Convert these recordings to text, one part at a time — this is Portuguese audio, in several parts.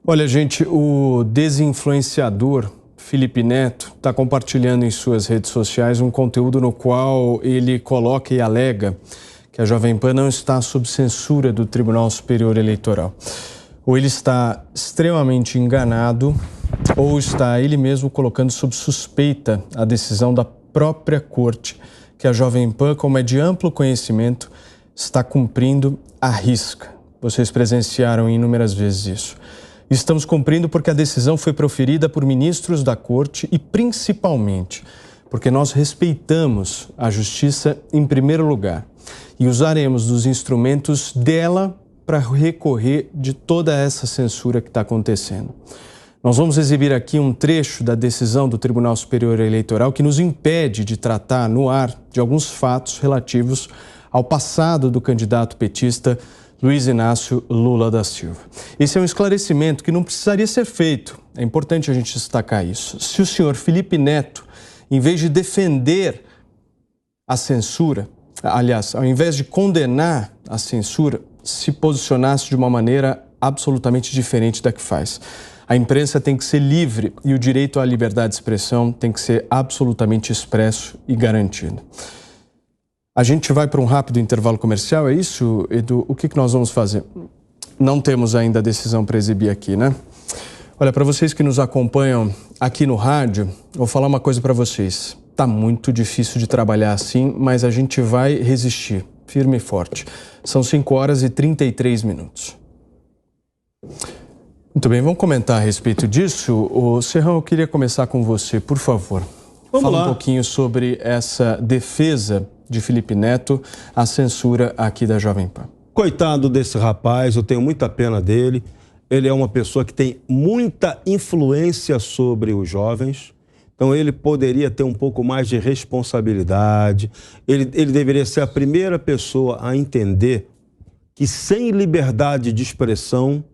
Olha, gente, o desinfluenciador Felipe Neto está compartilhando em suas redes sociais um conteúdo no qual ele coloca e alega que a Jovem Pan não está sob censura do Tribunal Superior Eleitoral. Ou ele está extremamente enganado, ou está ele mesmo colocando sob suspeita a decisão da própria corte, que a Jovem Pan, como é de amplo conhecimento, está cumprindo à risca. Vocês presenciaram inúmeras vezes isso. Estamos cumprindo porque a decisão foi proferida por ministros da corte e, principalmente, porque nós respeitamos a justiça em primeiro lugar e usaremos dos instrumentos dela para recorrer de toda essa censura que está acontecendo. Nós vamos exibir aqui um trecho da decisão do Tribunal Superior Eleitoral que nos impede de tratar no ar de alguns fatos relativos ao passado do candidato petista Luiz Inácio Lula da Silva. Esse é um esclarecimento que não precisaria ser feito. É importante a gente destacar isso. Se o senhor Felipe Neto, em vez de defender a censura, aliás, ao invés de condenar a censura, se posicionasse de uma maneira absolutamente diferente da que faz. A imprensa tem que ser livre e o direito à liberdade de expressão tem que ser absolutamente expresso e garantido. A gente vai para um rápido intervalo comercial, é isso, Edu? O que nós vamos fazer? Não temos ainda a decisão para exibir aqui, né? Olha, para vocês que nos acompanham aqui no rádio, vou falar uma coisa para vocês. Tá muito difícil de trabalhar assim, mas a gente vai resistir, firme e forte. São 5h33. Muito bem, vamos comentar a respeito disso. O Serrão, eu queria começar com você, por favor. Fala um pouquinho sobre essa defesa de Felipe Neto, a censura aqui da Jovem Pan. Coitado desse rapaz, eu tenho muita pena dele. Ele é uma pessoa que tem muita influência sobre os jovens. Então ele poderia ter um pouco mais de responsabilidade. Ele deveria ser a primeira pessoa a entender que sem liberdade de expressão,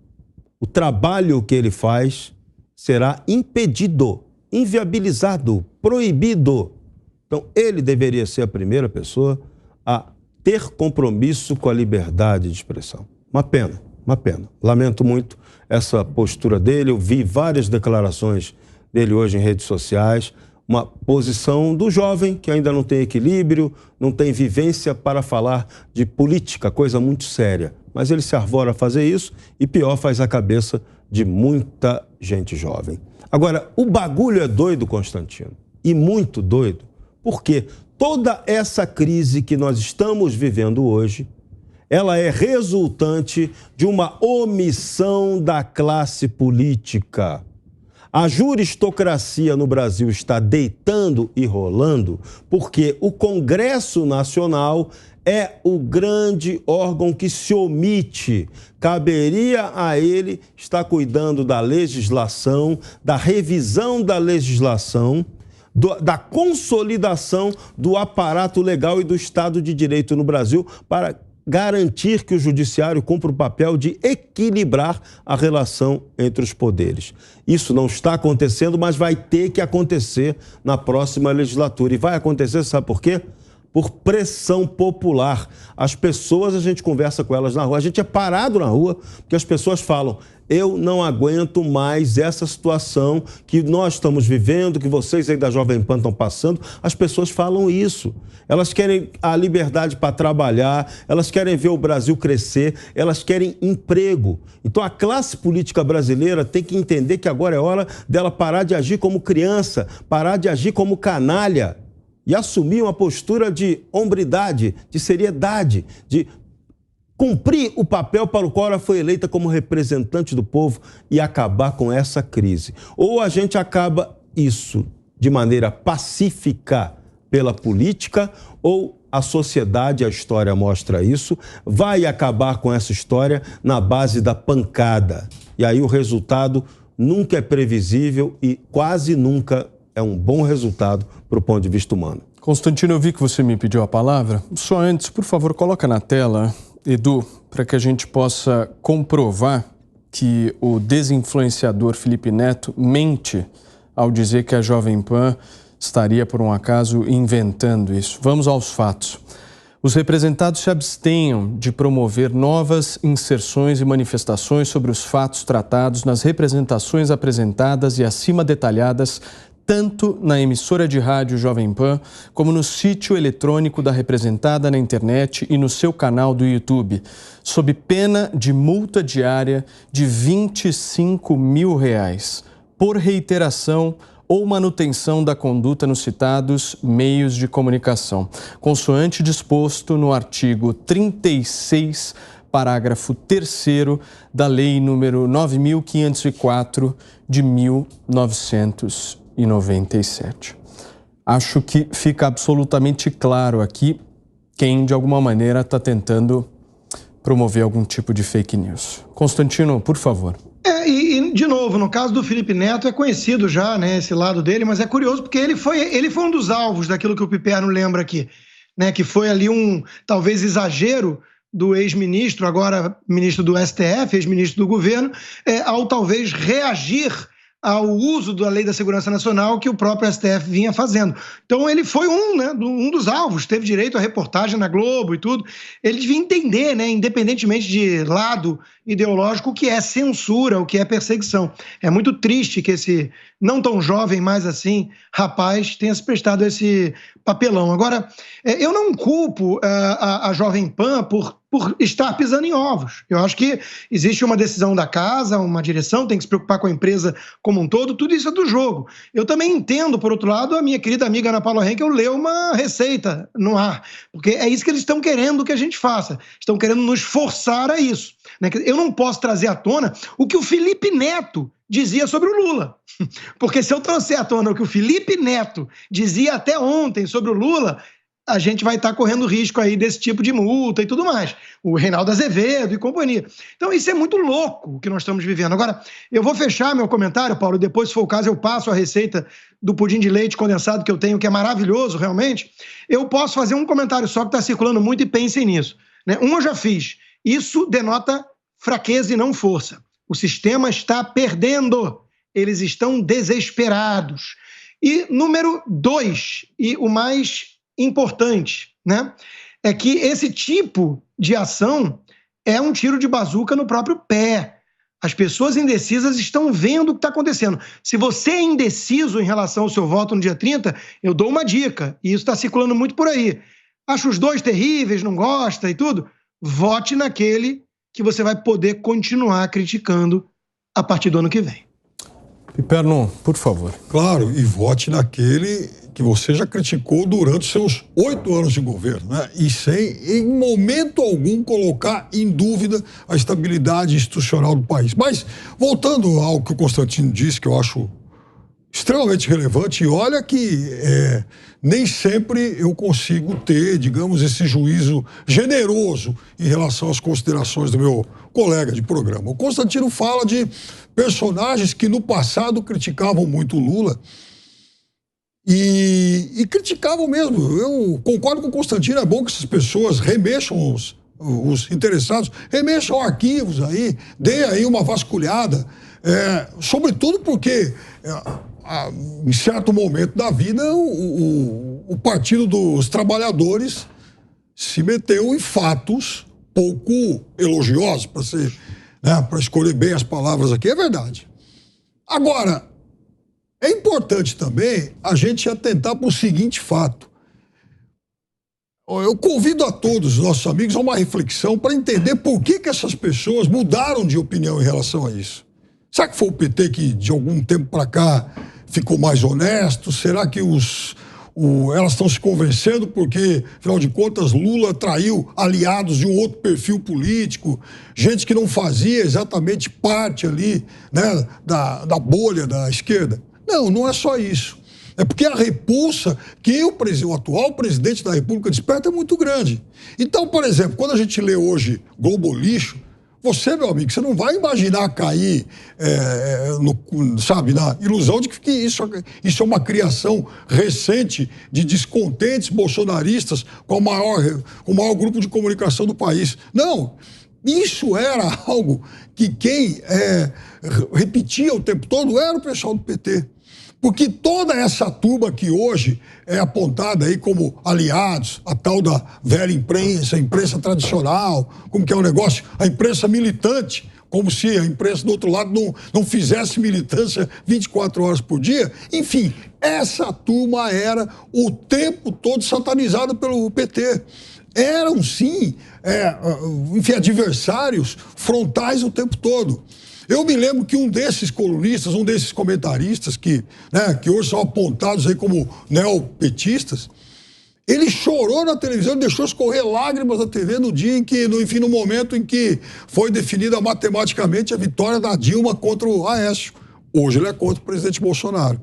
o trabalho que ele faz será impedido, inviabilizado, proibido. Então, ele deveria ser a primeira pessoa a ter compromisso com a liberdade de expressão. Uma pena, uma pena. Lamento muito essa postura dele. Eu vi várias declarações dele hoje em redes sociais. Uma posição do jovem que ainda não tem equilíbrio, não tem vivência para falar de política, coisa muito séria. Mas ele se arvora a fazer isso e, pior, faz a cabeça de muita gente jovem. Agora, o bagulho é doido, Constantino, e muito doido. Porque toda essa crise que nós estamos vivendo hoje, ela é resultante de uma omissão da classe política. A juristocracia no Brasil está deitando e rolando porque o Congresso Nacional é o grande órgão que se omite. Caberia a ele estar cuidando da legislação, da revisão da legislação, da consolidação do aparato legal e do Estado de Direito no Brasil para garantir que o judiciário cumpra o papel de equilibrar a relação entre os poderes. Isso não está acontecendo, mas vai ter que acontecer na próxima legislatura. E vai acontecer, sabe por quê? Por pressão popular. As pessoas, a gente conversa com elas na rua, a gente é parado na rua, porque as pessoas falam: eu não aguento mais essa situação que nós estamos vivendo, que vocês aí da Jovem Pan estão passando. As pessoas falam isso. Elas querem a liberdade para trabalhar, elas querem ver o Brasil crescer, elas querem emprego. Então a classe política brasileira tem que entender que agora é hora dela parar de agir como criança, parar de agir como canalha e assumir uma postura de hombridade, de seriedade, de cumprir o papel para o qual ela foi eleita como representante do povo e acabar com essa crise. Ou a gente acaba isso de maneira pacífica pela política, ou a sociedade, a história mostra isso, vai acabar com essa história na base da pancada. E aí o resultado nunca é previsível e quase nunca é um bom resultado para o ponto de vista humano. Constantino, eu vi que você me pediu a palavra. Só antes, por favor, coloca na tela, Edu, para que a gente possa comprovar que o desinfluenciador Felipe Neto mente ao dizer que a Jovem Pan estaria, por um acaso, inventando isso. Vamos aos fatos. Os representados se abstenham de promover novas inserções e manifestações sobre os fatos tratados nas representações apresentadas e acima detalhadas tanto na emissora de rádio Jovem Pan como no sítio eletrônico da representada na internet e no seu canal do YouTube, sob pena de multa diária de R$25 mil por reiteração ou manutenção da conduta nos citados meios de comunicação, consoante disposto no artigo 36, parágrafo 3º da Lei nº 9.504 de 1997. Acho que fica absolutamente claro aqui quem, de alguma maneira, está tentando promover algum tipo de fake news. Constantino, por favor. De novo, no caso do Felipe Neto, é conhecido já, né, esse lado dele, mas é curioso porque ele foi um dos alvos daquilo que o Piperno lembra aqui, né, que foi ali talvez, exagero do ex-ministro, agora ministro do STF, ex-ministro do governo, ao talvez reagir ao uso da Lei da Segurança Nacional que o próprio STF vinha fazendo. Então ele foi um dos alvos, teve direito à reportagem na Globo e tudo. Ele devia entender, né, independentemente de lado ideológico, o que é censura, o que é perseguição. É muito triste que esse não tão jovem mais assim, rapaz, tenha se prestado esse papelão. Agora, eu não culpo a Jovem Pan por estar pisando em ovos. Eu acho que existe uma decisão da casa, uma direção, tem que se preocupar com a empresa como um todo, tudo isso é do jogo. Eu também entendo, por outro lado, a minha querida amiga Ana Paula Henkel leu uma receita no ar, porque é isso que eles estão querendo que a gente faça, estão querendo nos forçar a isso. Eu não posso trazer à tona o que o Felipe Neto dizia sobre o Lula, porque se eu trouxer à tona o que o Felipe Neto dizia até ontem sobre o Lula, a gente vai estar correndo risco aí desse tipo de multa e tudo mais. O Reinaldo Azevedo e companhia. Então isso é muito louco o que nós estamos vivendo. Agora, eu vou fechar meu comentário, Paulo, depois, se for o caso, eu passo a receita do pudim de leite condensado que eu tenho, que é maravilhoso, realmente. Eu posso fazer um comentário só que está circulando muito e pensem nisso, né? Eu já fiz. Isso denota fraqueza e não força. O sistema está perdendo. Eles estão desesperados. E número 2, e o mais importante, né, é que esse tipo de ação é um tiro de bazuca no próprio pé. As pessoas indecisas estão vendo o que está acontecendo. Se você é indeciso em relação ao seu voto no dia 30, eu dou uma dica, e isso está circulando muito por aí. Acha os dois terríveis, não gosta e tudo? Vote naquele que você vai poder continuar criticando a partir do ano que vem. Piperno, por favor. Claro, e vote naquele que você já criticou durante os seus 8 anos de governo, né? E sem, em momento algum, colocar em dúvida a estabilidade institucional do país. Mas, voltando ao que o Constantino disse, que eu acho extremamente relevante, e olha que nem sempre eu consigo ter, digamos, esse juízo generoso em relação às considerações do meu colega de programa. O Constantino fala de personagens que no passado criticavam muito o Lula e criticavam mesmo. Eu concordo com o Constantino, é bom que essas pessoas remexam os interessados, remexam arquivos aí, dê aí uma vasculhada, sobretudo porque em certo momento da vida o Partido dos Trabalhadores se meteu em fatos pouco elogiosos, para escolher bem as palavras aqui, é verdade. Agora, é importante também a gente atentar para o seguinte fato. Eu convido a todos os nossos amigos a uma reflexão para entender por que essas pessoas mudaram de opinião em relação a isso. Será que foi o PT que, de algum tempo para cá, ficou mais honesto? Será que elas estão se convencendo porque, afinal de contas, Lula traiu aliados de um outro perfil político, gente que não fazia exatamente parte ali, né, da bolha da esquerda? Não, não é só isso. É porque a repulsa que o atual presidente da República desperta é muito grande. Então, por exemplo, quando a gente lê hoje Globo Lixo, você, meu amigo, você não vai imaginar cair, na ilusão de que isso é uma criação recente de descontentes bolsonaristas com o maior grupo de comunicação do país. Não, isso era algo que quem repetia o tempo todo era o pessoal do PT. Porque toda essa turma que hoje é apontada aí como aliados, a tal da velha imprensa, a imprensa tradicional, como que é o negócio, a imprensa militante, como se a imprensa do outro lado não fizesse militância 24 horas por dia. Enfim, essa turma era o tempo todo satanizada pelo PT. Eram, sim, enfim, adversários frontais o tempo todo. Eu me lembro que um desses colunistas, um desses comentaristas que hoje são apontados aí como neopetistas, ele chorou na televisão, deixou escorrer lágrimas na TV no dia em que, no momento em que foi definida matematicamente a vitória da Dilma contra o Aécio. Hoje ele é contra o presidente Bolsonaro.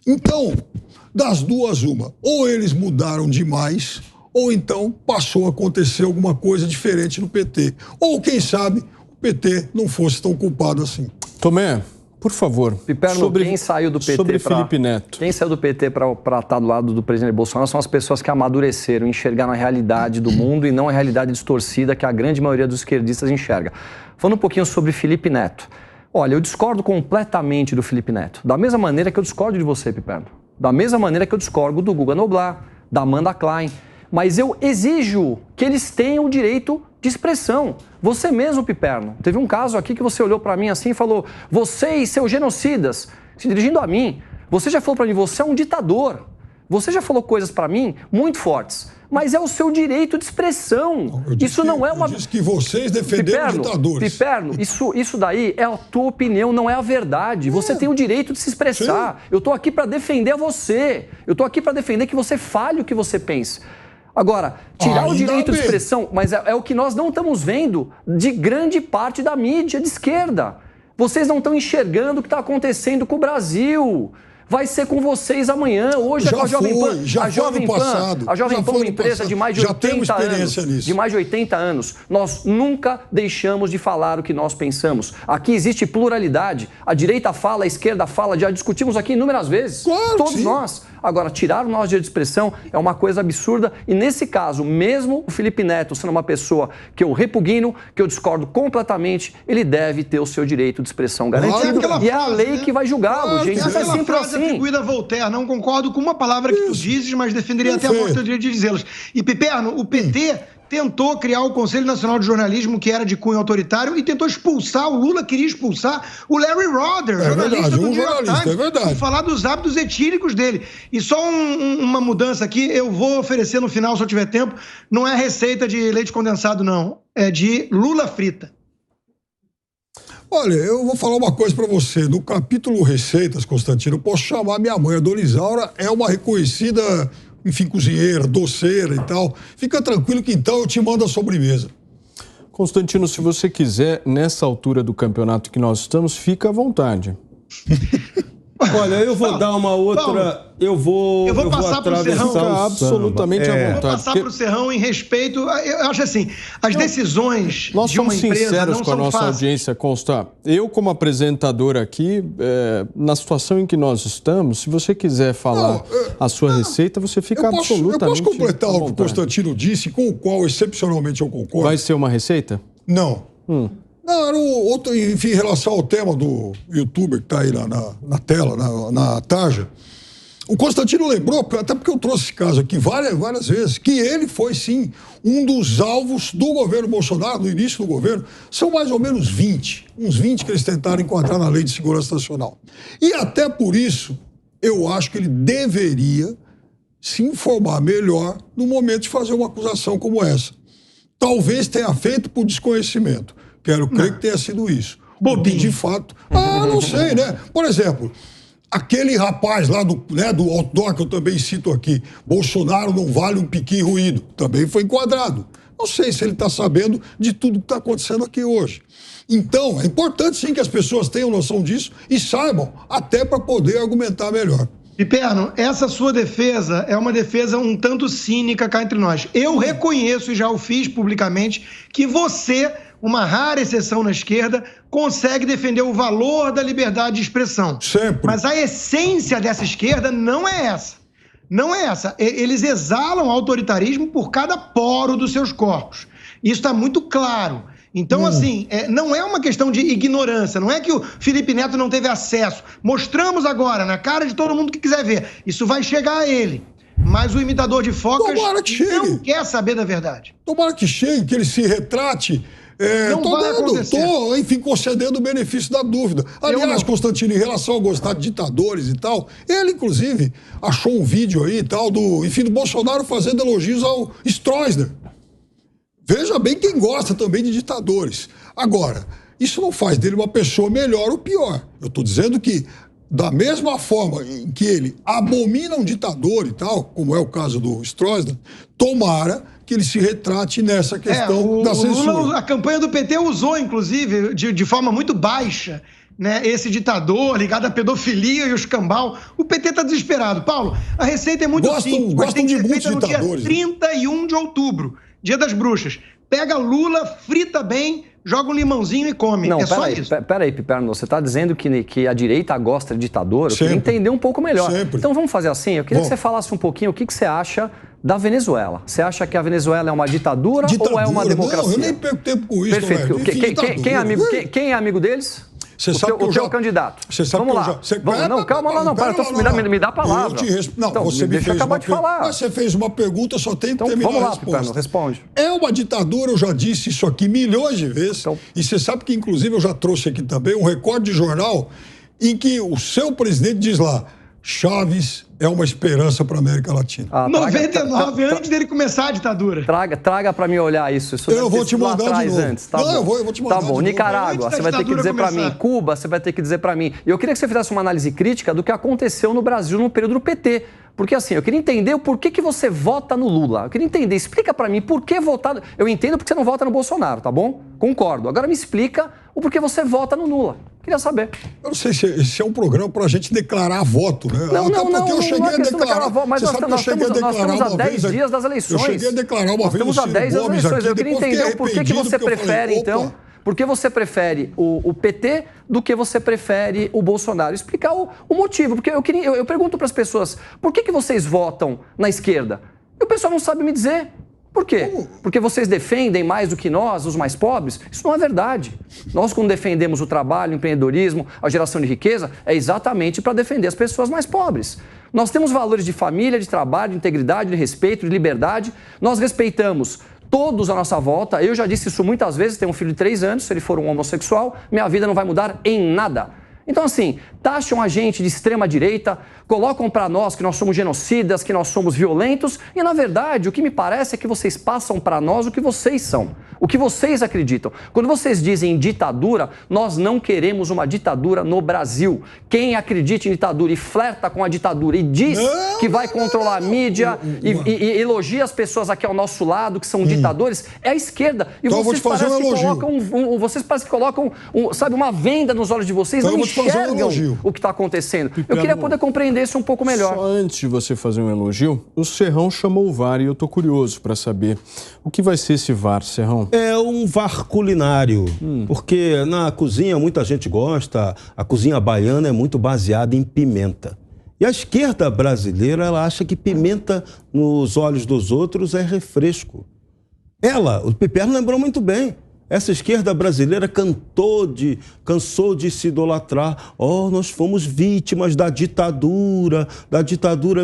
Então, das duas, uma. Ou eles mudaram demais, ou então passou a acontecer alguma coisa diferente no PT. Ou, quem sabe, o PT não fosse tão culpado assim. Tomé, por favor, Piperno, quem saiu do PT sobre Felipe Neto. Quem saiu do PT para estar do lado do presidente Bolsonaro são as pessoas que amadureceram, enxergaram a realidade do mundo e não a realidade distorcida que a grande maioria dos esquerdistas enxerga. Falando um pouquinho sobre Felipe Neto. Olha, eu discordo completamente do Felipe Neto. Da mesma maneira que eu discordo de você, Piperno. Da mesma maneira que eu discordo do Guga Noblar, da Amanda Klein. Mas eu exijo que eles tenham o direito de expressão. Você mesmo, Piperno, teve um caso aqui que você olhou para mim assim e falou: vocês, seus genocidas, se dirigindo a mim, você já falou para mim, você é um ditador. Você já falou coisas para mim muito fortes, mas é o seu direito de expressão. Isso não é uma... Eu disse que vocês defenderam ditadores. Piperno, isso daí é a tua opinião, não é a verdade. Você tem o direito de se expressar. Sim. Eu estou aqui para defender você. Eu estou aqui para defender que você fale o que você pensa. Agora, tirar o direito de expressão, mas é o que nós não estamos vendo de grande parte da mídia de esquerda. Vocês não estão enxergando o que está acontecendo com o Brasil. Vai ser com vocês amanhã, hoje é com a Jovem Pan. A Jovem Pan é uma empresa de mais de 80 anos. De mais de 80 anos. Nós nunca deixamos de falar o que nós pensamos. Aqui existe pluralidade. A direita fala, a esquerda fala, já discutimos aqui inúmeras vezes. Claro, todos sim. nós. Agora, tirar o nosso direito de expressão é uma coisa absurda. E nesse caso, mesmo o Felipe Neto sendo uma pessoa que eu repugno, que eu discordo completamente, ele deve ter o seu direito de expressão garantido. E é a lei que vai julgá-lo, gente. Isso é sempre assim. Atribuída a Voltaire, não concordo com uma palavra que tu dizes, mas defenderia até a morte o direito de dizê-las. E, Piperno, o PT tentou criar o Conselho Nacional de Jornalismo, que era de cunho autoritário, e tentou expulsar, o Lula queria expulsar o Larry Roder, jornalista do New York Times, por falar dos hábitos etílicos dele. E só uma mudança aqui, eu vou oferecer no final, se eu tiver tempo, não é receita de leite condensado, não, é de lula frita. Olha, eu vou falar uma coisa para você. No capítulo Receitas, Constantino, eu posso chamar minha mãe, a Dona Isaura, é uma reconhecida, enfim, cozinheira, doceira e tal. Fica tranquilo que então eu te mando a sobremesa. Constantino, se você quiser, nessa altura do campeonato que nós estamos, fica à vontade. Olha, eu vou dar uma outra... Eu vou passar para o Serrão. Fica absolutamente à vontade. Eu vou passar para o Serrão em respeito... Eu acho assim, as decisões nós de uma empresa não são sinceros com a nossa audiência, Consta. Eu, como apresentador aqui, na situação em que nós estamos, se você quiser falar a sua receita, você fica absolutamente Eu posso completar o que o Constantino disse, com o qual, excepcionalmente, eu concordo? Vai ser uma receita? Não. Não, era outro, enfim, em relação ao tema do youtuber que está aí na tela, na tarja. O Constantino lembrou, até porque eu trouxe esse caso aqui várias vezes, que ele foi, sim, um dos alvos do governo Bolsonaro, no início do governo. São mais ou menos 20, uns 20 que eles tentaram enquadrar na Lei de Segurança Nacional. E até por isso, eu acho que ele deveria se informar melhor no momento de fazer uma acusação como essa. Talvez tenha feito por desconhecimento. Quero crer que tenha sido isso. Bobinho. De fato. Não sei, né? Por exemplo, aquele rapaz lá do outdoor que eu também cito aqui, Bolsonaro não vale um piqui ruído, também foi enquadrado. Não sei se ele está sabendo de tudo que está acontecendo aqui hoje. Então, é importante sim que as pessoas tenham noção disso e saibam, até para poder argumentar melhor. Piperno, essa sua defesa é uma defesa um tanto cínica cá entre nós. Eu reconheço, e já o fiz publicamente, que você, uma rara exceção na esquerda, consegue defender o valor da liberdade de expressão. Sempre. Mas a essência dessa esquerda não é essa. Não é essa. Eles exalam autoritarismo por cada poro dos seus corpos. Isso está muito claro. Então, assim, não é uma questão de ignorância, não é que o Felipe Neto não teve acesso. Mostramos agora, na cara de todo mundo que quiser ver. Isso vai chegar a ele. Mas o imitador de focas não quer saber da verdade. Tomara que chegue, que ele se retrate. Enfim, concedendo o benefício da dúvida. Aliás, Constantino, em relação a gostar de ditadores e tal, ele, inclusive, achou um vídeo aí e tal, do Bolsonaro fazendo elogios ao Stroessner. Veja bem quem gosta também de ditadores. Agora, isso não faz dele uma pessoa melhor ou pior. Eu estou dizendo que, da mesma forma em que ele abomina um ditador e tal, como é o caso do Stroessner, tomara que ele se retrate nessa questão da censura. A campanha do PT usou, inclusive, de forma muito baixa, né, esse ditador ligado à pedofilia e o escambau. O PT está desesperado. Paulo, a receita é muito simples, mas tem que ser feita no dia 31 de outubro, Dia das Bruxas. Pega Lula, frita bem, joga um limãozinho e come. Não, só isso. Peraí, Piperno, você está dizendo que a direita gosta de ditador? Eu queria entender um pouco melhor. Sempre. Então vamos fazer assim, eu queria que você falasse um pouquinho o que você acha da Venezuela. Você acha que a Venezuela é uma ditadura ou é uma democracia? Não, eu nem perco tempo com isso. Perfeito. Enfim, quem é amigo deles? Você sabe o teu candidato. Você sabe Vamos lá. Calma, me dá a palavra. Não, você deixa eu acabar de falar. Mas você fez uma pergunta, só tem que terminar vamos lá, a resposta. Piperno, responde. É uma ditadura, eu já disse isso aqui milhões de vezes. E você sabe que, inclusive, eu já trouxe aqui também um recorde de jornal em que o seu presidente diz lá: Chaves é uma esperança para a América Latina. 99, antes dele começar a ditadura. Traga para mim olhar isso. Eu vou te mandar de novo. Antes, tá bom. Eu vou te mandar Tá bom, Nicarágua, você vai ter que dizer para mim. Cuba, você vai ter que dizer para mim. E eu queria que você fizesse uma análise crítica do que aconteceu no Brasil no período do PT. Porque assim, eu queria entender o porquê que você vota no Lula. Eu queria entender, explica para mim por que votar... Eu entendo porque você não vota no Bolsonaro, tá bom? Concordo. Agora me explica o porquê você vota no Lula. Queria saber. Eu não sei se esse é um programa para a gente declarar voto, né? Não, eu cheguei a declarar. Mas nós estamos há 10 dias das eleições. Eu cheguei a declarar uma vez. Estamos há 10 dias das eleições. Eu queria entender o porquê que você prefere, então... Por que você prefere o PT do que você prefere o Bolsonaro? Explicar o motivo. Porque eu pergunto para as pessoas, por que vocês votam na esquerda? E o pessoal não sabe me dizer. Por quê? Porque vocês defendem mais do que nós, os mais pobres? Isso não é verdade. Nós, quando defendemos o trabalho, o empreendedorismo, a geração de riqueza, é exatamente para defender as pessoas mais pobres. Nós temos valores de família, de trabalho, de integridade, de respeito, de liberdade. Nós respeitamos todos à nossa volta. Eu já disse isso muitas vezes, tenho um filho de 3 anos, se ele for um homossexual, minha vida não vai mudar em nada. Então, assim, taxam a gente de extrema-direita, colocam para nós que nós somos genocidas, que nós somos violentos, e, na verdade, o que me parece é que vocês passam para nós o que vocês são, o que vocês acreditam. Quando vocês dizem ditadura, nós não queremos uma ditadura no Brasil. Quem acredita em ditadura e flerta com a ditadura e diz que vai controlar a mídia e elogia as pessoas aqui ao nosso lado, que são ditadores, é a esquerda. E então vocês parecem que colocam, sabe, uma venda nos olhos de vocês, então não enxergam o que está acontecendo. Eu queria poder compreender isso um pouco melhor. Só antes de você fazer um elogio, o Serrão chamou o VAR e eu estou curioso para saber o que vai ser esse VAR, Serrão. É um VAR culinário, porque na cozinha muita gente gosta, a cozinha baiana é muito baseada em pimenta. E a esquerda brasileira, ela acha que pimenta nos olhos dos outros é refresco. O Piperno lembrou muito bem. Essa esquerda brasileira cansou de se idolatrar. Nós fomos vítimas da ditadura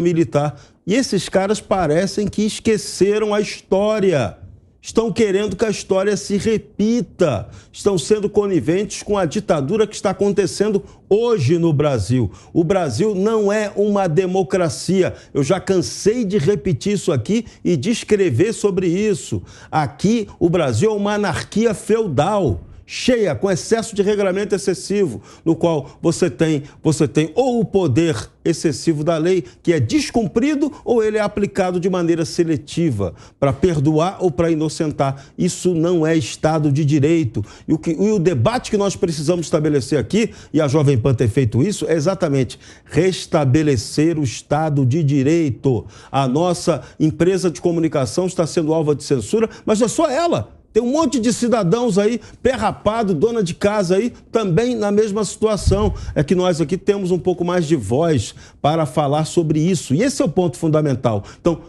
militar. E esses caras parecem que esqueceram a história. Estão querendo que a história se repita. Estão sendo coniventes com a ditadura que está acontecendo hoje no Brasil. O Brasil não é uma democracia. Eu já cansei de repetir isso aqui e de escrever sobre isso. Aqui, o Brasil é uma anarquia feudal, cheia, com excesso de regulamento excessivo, no qual você tem ou o poder excessivo da lei, que é descumprido, ou ele é aplicado de maneira seletiva, para perdoar ou para inocentar. Isso não é Estado de Direito. E o debate que nós precisamos estabelecer aqui, e a Jovem Pan ter feito isso, é exatamente restabelecer o Estado de Direito. A nossa empresa de comunicação está sendo alvo de censura, mas não é só ela. Tem um monte de cidadãos aí, pé rapado, dona de casa aí, também na mesma situação. É que nós aqui temos um pouco mais de voz para falar sobre isso. E esse é o ponto fundamental. Então,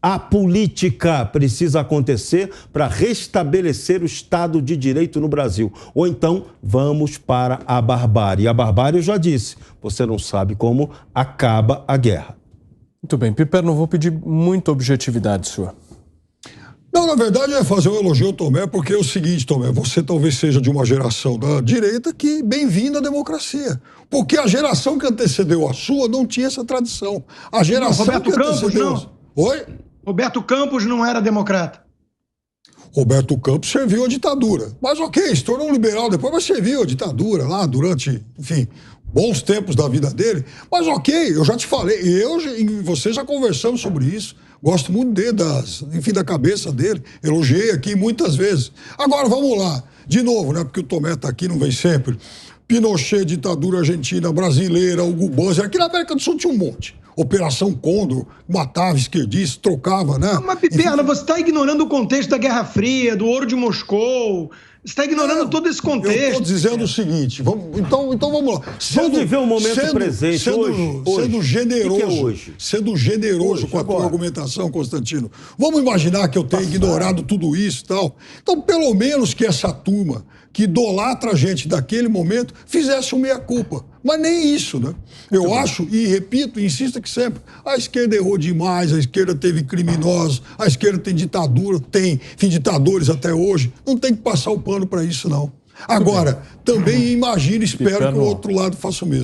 A política precisa acontecer para restabelecer o Estado de Direito no Brasil. Ou então, vamos para a barbárie. A barbárie, eu já disse, você não sabe como acaba a guerra. Muito bem, Piperno, não vou pedir muita objetividade sua. Não, na verdade é fazer um elogio ao Tomé, porque é o seguinte, Tomé, você talvez seja de uma geração da direita que bem-vinda à democracia. Porque a geração que antecedeu a sua não tinha essa tradição. A geração Roberto que antecedeu... Campos, não. Oi? Roberto Campos não era democrata. Roberto Campos serviu a ditadura. Mas ok, se tornou um liberal depois, mas serviu a ditadura lá durante, enfim, bons tempos da vida dele. Mas ok, eu já te falei, eu e você já conversamos sobre isso. Gosto muito dele, da cabeça dele. Elogiei aqui muitas vezes. Agora, vamos lá. De novo, né? Porque o Tomé está aqui, não vem sempre. Pinochet, ditadura argentina, brasileira, Hugo Banzer. Aqui na América do Sul tinha um monte. Operação Condor, matava esquerdistas, trocava, né? Mas, Piperno, você está ignorando o contexto da Guerra Fria, do Ouro de Moscou. Você está ignorando todo esse contexto. Eu estou dizendo o seguinte, então vamos lá. Vamos viver o momento presente hoje. Sendo generoso, O que é hoje? Sendo generoso Hoje, com a tua agora. argumentação, Constantino. Vamos imaginar que eu tenha ignorado tudo isso e tal. Então, pelo menos que essa turma que idolatra a gente daquele momento fizesse uma meia-culpa. Mas nem isso, né? Eu acho, e repito, e insisto aqui sempre, a esquerda errou demais, a esquerda teve criminosos, a esquerda tem ditadura, tem, enfim, ditadores até hoje. Não tem que passar o pano para isso, não. Agora, também imagino, espero que o outro lado faça o mesmo.